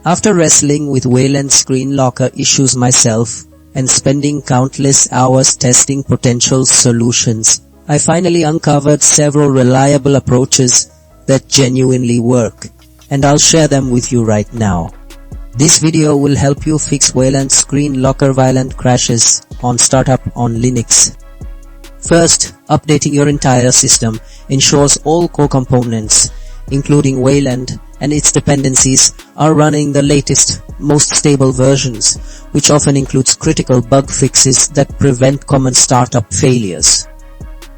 After wrestling with Wayland screen locker issues myself and spending countless hours testing potential solutions, I finally uncovered several reliable approaches that genuinely work, and I'll share them with you right now. This video will help you fix Wayland screen locker violent crashes on startup on Linux. First, updating your entire system ensures all core components, including Wayland and its dependencies, are running the latest, most stable versions, which often includes critical bug fixes that prevent common startup failures.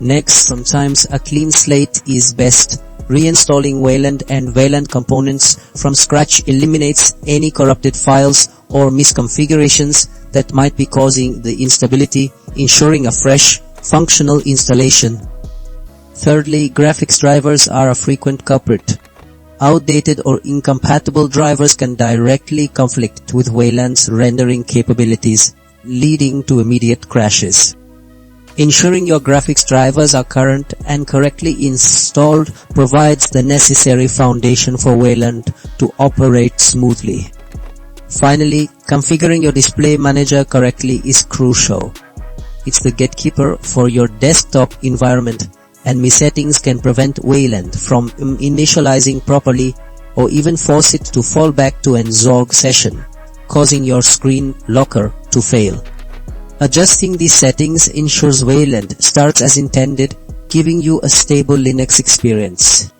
Next, sometimes a clean slate is best. Reinstalling Wayland and Veiland components from scratch eliminates any corrupted files or misconfigurations that might be causing the instability, ensuring a fresh, functional installation. Thirdly, graphics drivers are a frequent culprit. Outdated or incompatible drivers can directly conflict with Wayland's rendering capabilities, leading to immediate crashes. Ensuring your graphics drivers are current and correctly installed provides the necessary foundation for Wayland to operate smoothly. Finally, configuring your display manager correctly is crucial. It's the gatekeeper for your desktop environment, and mis-settings can prevent Wayland from initializing properly or even force it to fall back to an Zorg session, causing your screen locker to fail. Adjusting these settings ensures Wayland starts as intended, giving you a stable Linux experience.